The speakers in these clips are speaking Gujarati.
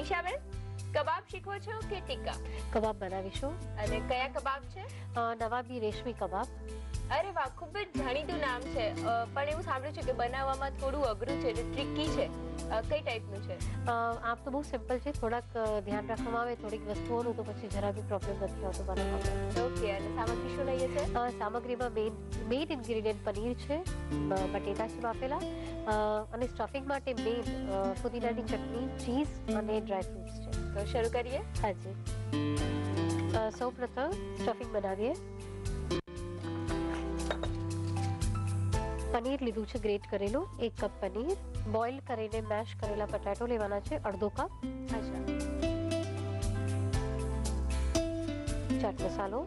નિશાબેન, કબાબ શીખો છો કે ટીક્કા? કબાબ બનાવીશું. અને કયા કબાબ છે? નવાબી રેશમી કબાબ. અરે વાહ, ખૂબ જ જાણીતું નામ છે, પણ એવું સાંભળ્યું છે કે બનાવવામાં થોડું અઘરું છે, ટ્રિકી છે. કઈ ટાઈપનું છે? આમ તો બહુ સિમ્પલ છે, થોડાક ધ્યાન રાખવામાં આવે થોડીક વસ્તુઓનું તો પછી જરા બી પ્રોબ્લેમ નથી આવતો બનાવવામાં. ઓકે, અને સામગ્રી શું લઈએ છે? સામગ્રીમાં મેઇન ઇન્ગ્રીડિયન્ટ પનીર છે, બટેટા છે બાફેલા, અને સ્ટફિંગ માટે મેઇન ફુદીનાની ચટણી, ચીઝ અને ડ્રાય ફ્રૂટ્સ છે. તો શરૂ કરીએ. હાજી. સૌ પ્રથમ સ્ટફિંગ બનાવીએ. પનીર લીધું છે ગ્રેટ કરેલું, 1 કપ પનીર. બોઇલ કરીને મેશ કરેલા બટાટો લેવાના છે, અડધો કપ. અચ્છા. ચાટ મસાલો,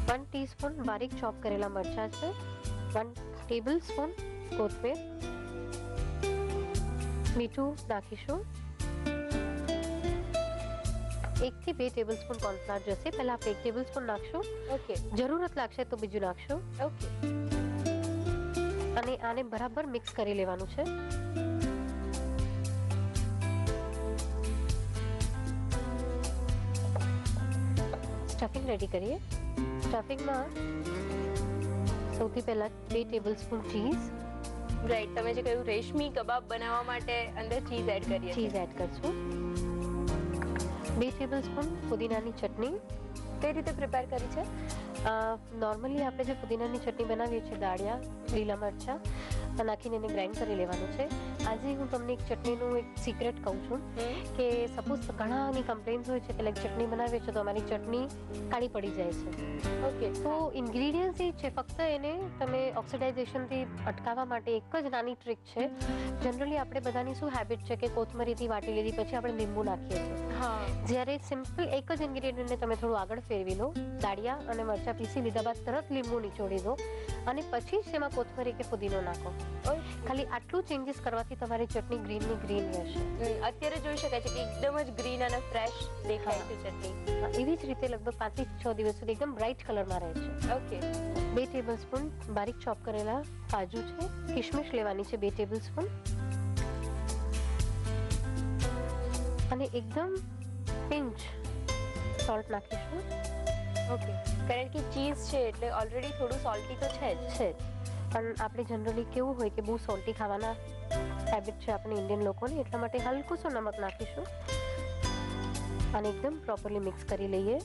1 ટીસ્પૂન બારીક ચોપ કરેલા મરચાં છે, 1 ટેબલ સ્પૂન કોથમીર, મીઠું નાખીશું. 1 થી 2 ટેબલ સ્પૂન કોર્નફ્લાવર જશે. પહેલા આપણે 1 ટેબલ સ્પૂન નાખશું. ઓકે. જરૂરત લાગશે તો બીજું નાખશું. ઓકે. અને આને બરાબર મિક્સ કરી લેવાનું છે. સ્ટફિંગ રેડી કરીએ. સ્ટફિંગમાં સૌથી પહેલા 2 ટેબલ સ્પૂન ચીઝ. રાઈટ, તમે જે કહ્યું રેશમી કબાબ બનાવવા માટે અંદર ચીઝ એડ કરીએ. ચીઝ એડ કરશું. 2 ટેબલ સ્પૂન ફુદીનાની ચટણી. કઈ રીતે પ્રિપેર કરી છે? નોર્મલી આપણે જે ફુદીનાની ચટણી બનાવીએ છીએ, દાળિયા, લીલા મરચાં નાખીને એને ગ્રાઇન્ડ કરી લેવાનું છે. આજે હું તમને એક ચટણીનું એક સિક્રેટ કહું છું કે સપોઝ ઘણાની કમ્પ્લેન્સ હોય છે કે લાઈક ચટણી બનાવીએ છીએ તો અમારી ચટણી કાળી પડી જાય છે. ઓકે. તો ઇન્ગ્રીડિયન્ટ્સ એ છે, ફક્ત એને તમે ઓક્સિડાઇઝેશનથી અટકાવવા માટે એક જ નાની ટ્રીક છે. જનરલી આપણે બધાની શું હેબિટ છે કે કોથમરીથી વાટી લીધી પછી આપણે લીંબુ નાખીએ છીએ. હા. જ્યારે સિમ્પલ એક જ ઇન્ગ્રીડિયન્ટને તમે થોડું આગળ ફેરવી લો, દાળિયા અને મરચાં પીસી લીધા બાદ તરત લીંબુ નીચોડી દો અને પછી જ તેમાં કોથમરી કે ફુદીનો નાખો. ખાલી આટલું ચેન્જીસ કરવાથી તમારી ચટણી ગ્રીનની ગ્રીન રહેશે. અત્યારે જોઈ શકાય છે કે એકદમ જ ગ્રીન અને ફ્રેશ દેખાય છે ચટણી. એવી જ રીતે લગભગ 5 થી 6 દિવસ સુધી એકદમ બ્રાઇટ કલરમાં રહે છે. ઓકે. 2 ટેબલ સ્પૂન બારીક ચોપ કરેલા કાજુ છે, કિશમિશ લેવાની છે 2 ટેબલ સ્પૂન, અને એકદમ પિંચ સોલ્ટ નાખીશું. ઓકે. કારણ કે ચીઝ છે એટલે ઓલરેડી થોડું સોલ્ટી તો છે જ. પણ આપણે જનરલી કેવું હોય કે બહુ સોલ્ટી ખાવાના હેબિટ છે આપણે ઇન્ડિયન લોકોની, એટલા માટે હલકું શું નમક નાખીશું અને એકદમ પ્રોપરલી મિક્સ કરી લઈએ.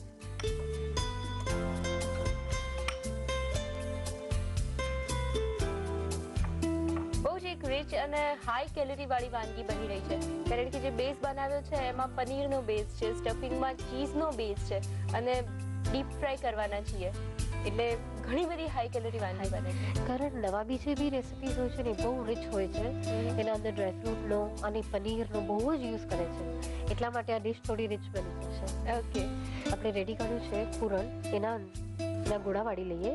બહુ જ એક રીચ અને હાઈ કેલરી વાળી વાનગી બની રહી છે, કારણ કે જે બેઝ બનાવ્યો છે એમાં પનીરનો બેઝ છે, સ્ટફિંગમાં ચીઝનો બેઝ છે અને ડીપ ફ્રાય કરવાના છીએ, એટલે ઘણી બધી હાઈ કેલરી વાનગી બને છે. કારણ નવાબી જે બી રેસિપીઝ હોય છે ને બહુ રીચ હોય છે, એના અંદર ડ્રાયફ્રૂટનો અને પનીરનો બહુ જ યુઝ કરે છે, એટલા માટે આ ડિશ થોડી રીચ બની છે. ઓકે. આપણે રેડી કર્યું છે પૂરણ, એના ગોળા વાળી લઈએ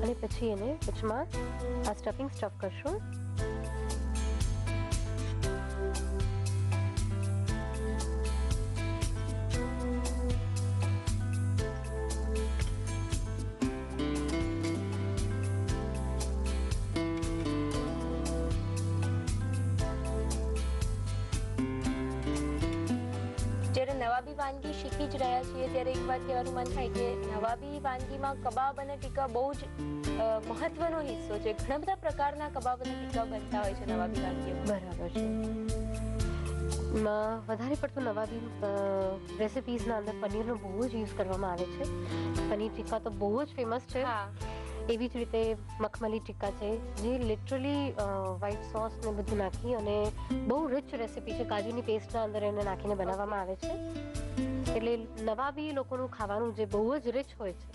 અને પછી એને વચમાં આ સ્ટફિંગ સ્ટફ કરશું. નવાબી વાનગી શીખી જ રહ્યા છીએ ત્યારે એક વાત કહેવાનું મન થાય કે નવાબી વાનગીમાં કબાબ અને ટીક્કા બહુ જ મહત્વનો હિસ્સો છે. ઘણા બધા પ્રકારના કબાબ અને ટીક્કા બનતા હોય છે નવાબી વાનગીઓ. બરાબર છે. વધારે પડતું નવાબી રેસિપીઝના અંદર પનીરનો બહુ જ યુઝ કરવામાં આવે છે. પનીર ટીક્કા તો બહુ જ ફેમસ છે. એવી જ રીતે મખમલી ટીક્કા છે, જે લિટરલી વ્હાઈટ સોસ ને બધું નાખી અને બહુ રિચ રેસિપી છે. કાજુની પેસ્ટના અંદર એને નાખીને બનાવવામાં આવે છે, એટલે નવાબી લોકોનું ખાવાનું જે બહુ જ રિચ હોય છે.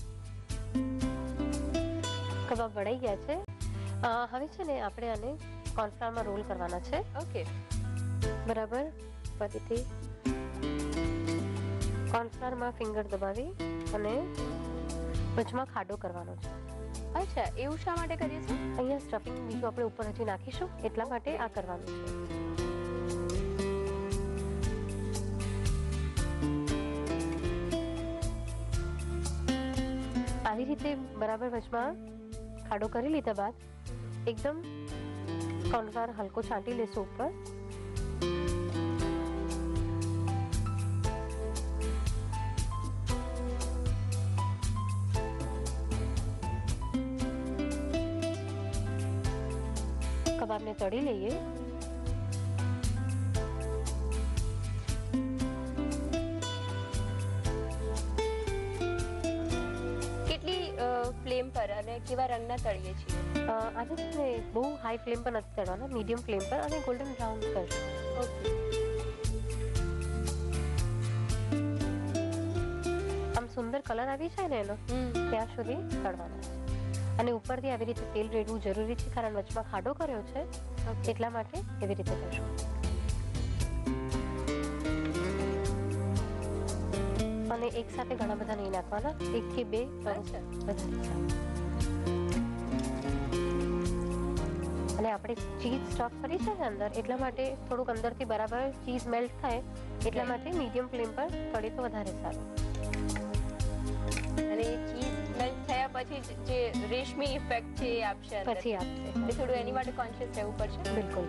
કબાબ વળાઈ ગયા છે. હવે છે ને આપણે આને કોર્નફ્લાવરમાં રોલ કરવાના છે. ઓકે. બરાબર. ફરીથી કોર્નફ્લાવરમાં ફિંગર દબાવી અને વચમાં ખાડો કરવાનો છે. અચ્છા, એવું શા માટે કરીએ છીએ? અહીંયા સ્ટફિંગ બીજું આપણે ઉપર હજી નાખીશું, એટલા માટે આ કરવાનું છે. આવી રીતે બરાબર વચમાં ખાડો કરી લીધા બાદ એકદમ કોર્નફ્લાવર હલકો છાંટી લેશું ઉપર. કબાબને તળી લઈએ. ફ્લેમ પર અને કેવા રંગના તળીએ છીએ? આજે છે ને બહુ હાઈ ફ્લેમ પર નથી તળવાના, મીડિયમ ફ્લેમ પર અને ગોલ્ડન બ્રાઉન કરશું. ઓકે. આમ સુંદર કલર આવી જાય ને એનો ત્યાં સુધી તળવાના છે. અને ઉપરથી આવી રીતે તેલ રેડવું જરૂરી છે, કારણ વચમાં ખાડો કર્યો છે એટલા માટે એવી રીતે કરશું. અને એક સાથે ઘણા બધા નહીં નાખવાના, એક કે બે વધારે. અને આપણે ચીઝ સ્ટફ કરી છે ને અંદર, એટલા માટે થોડુંક અંદરથી બરાબર ચીઝ મેલ્ટ થાય એટલા માટે મીડિયમ ફ્લેમ પર તળે તો વધારે સારું. અને એ ચીઝ મેલ્ટ થયા પછી જે રેશમી ઇફેક્ટ છે એ આપશે, પછી આપશે. થોડું એની માટે કોન્શિયસ રહેવું પડશે. બિલકુલ.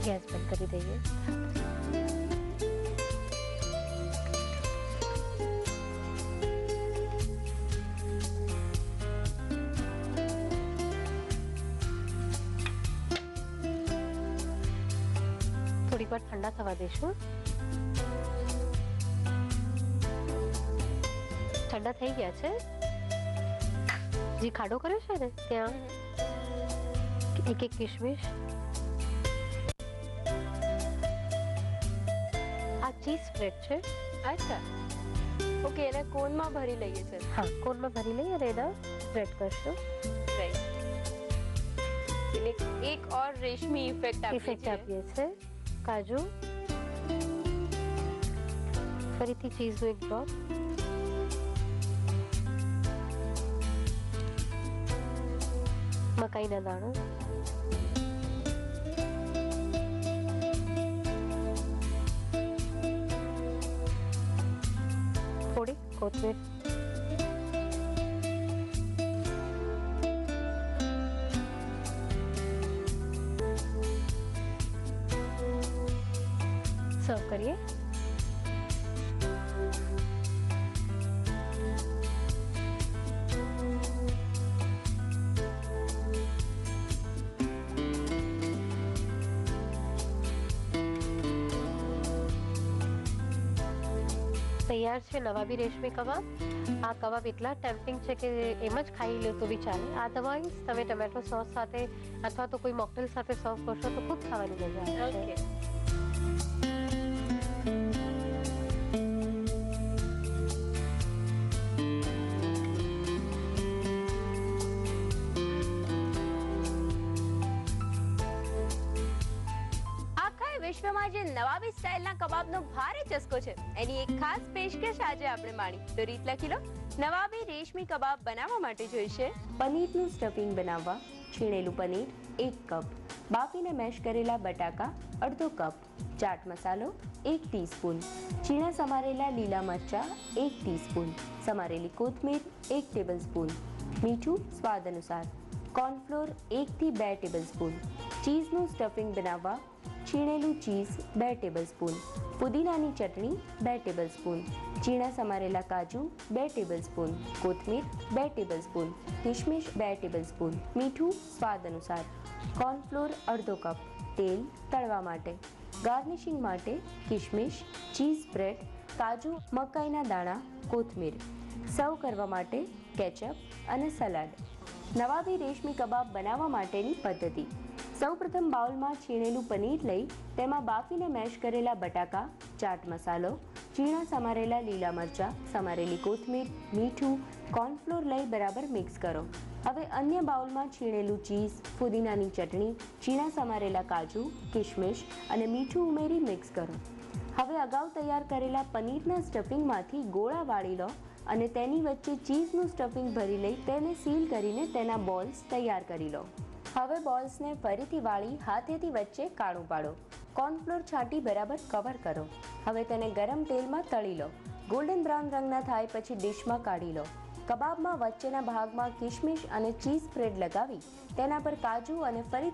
ગેસ બંધ કરી દઈએ. થોડીક વાર ઠંડા થવા દઈશું. ઠંડા થઈ ગયા છે. જે ખાડો કર્યો છે ને ત્યાં એક એક કિશમિશ, ચીઝ સ્પ્રેડ છે. અચ્છા, ઓકે. એને કોનમાં ભરી લઈએ છે. હા, કોનમાં ભરી લઈએ અને એના સ્પ્રેડ કરશું. રાઈટ. એક ઓર રેશમી ઇફેક્ટ આપીએ છે. કાજુ, ફરીથી ચીઝનું એક ડ્રોપ, મકાઈના દાણા, થોડી કોથમીર, સર્વ કરીએ. તૈયાર છે નવાબી રેશમી કબાબ. આ કબાબ એટલા ટેમ્પટિંગ છે કે એમ જ ખાઈ લો તો બી ચાલે. આ અદરવાઇઝ તમે ટમેટો સોસ સાથે અથવા તો કોઈ મોકટેલ સાથે સર્વ કરશો તો ખૂબ ખાવાની મજા આવશે. વિશ્વમાં જે નવાબી સ્ટાઇલના કબાબનો ભારે ચસ્કો છે એની એક ખાસ પેશકશ આજે આપણે માણી. તો રીત લખી લો. નવાબી રેશમી કબાબ બનાવવા માટે જોઈશે પનીરનું સ્ટફિંગ બનાવવા છીણેલું પનીર 1 કપ, બાફીને મેશ કરેલા બટાકા અડધો કપ, ચાટ મસાલો 1 ટીસ્પૂન, ઝીણા સમારેલા લીલા મરચાં 1 ટીસ્પૂન, સમારેલી કોથમીર 1 ટેબલસ્પૂન, મીઠું સ્વાદ અનુસાર, કોર્નફ્લોર 1 થી 2 ટેબલસ્પૂન, ચીઝનું સ્ટફિંગ બનાવવા છીણેલું ચીઝ 2 ટેબલસ્પૂન, પુદીનાની ચટણી 2 ટેબલસ્પૂન, ઝીણા સમારેલા કાજુ 2 ટેબલસ્પૂન, કોથમીર 2 ટેબલસ્પૂન, કિશમિશ 2 ટેબલસ્પૂન, મીઠું સ્વાદ અનુસાર, કોર્નફ્લોર અડધો કપ, તેલ તળવા માટે, ગાર્નિશિંગ માટે કિશમિશ, ચીઝ સ્પ્રેડ, કાજુ, મકાઈના દાણા, કોથમીર. સર્વ કરવા માટે કેચઅપ અને સલાડ. નવાબી રેશમી કબાબ બનાવવા માટેની પદ્ધતિ. સૌપ્રથમ બાઉલમાં છીણેલું પનીર લઈ તેમાં બાફીને મેશ કરેલા બટાકા, ચાટ મસાલો, ઝીણા સમારેલા લીલા મરચાં, સમારેલી કોથમીર, મીઠું, કોર્નફ્લોર લઈ બરાબર મિક્સ કરો. હવે અન્ય બાઉલમાં છીણેલું ચીઝ, પુદીનાની ચટણી, ઝીણા સમારેલા કાજુ, કિશમિશ અને મીઠું ઉમેરી મિક્સ કરો. હવે અગાઉ તૈયાર કરેલા પનીરના સ્ટફિંગમાંથી ગોળા વાળી લો અને તેની વચ્ચે ચીઝનું સ્ટફિંગ ભરી લઈ તેને સીલ કરીને તેના બોલ્સ તૈયાર કરી લો. હવે બોલ્સને ફરીથી વાળી હાથેથી વચ્ચે કાણું પાડો. કોર્નફ્લોર છાંટી બરાબર કવર કરો. હવે તેને ગરમ તેલમાં તળી લો. ગોલ્ડન બ્રાઉન રંગના થાય પછી ડીશમાં કાઢી લો. કબાબમાં વચ્ચેના ભાગમાં કિશમિશ અને ચીઝ સ્પ્રેડ લગાવી તેના પર કાજુ અને ફરી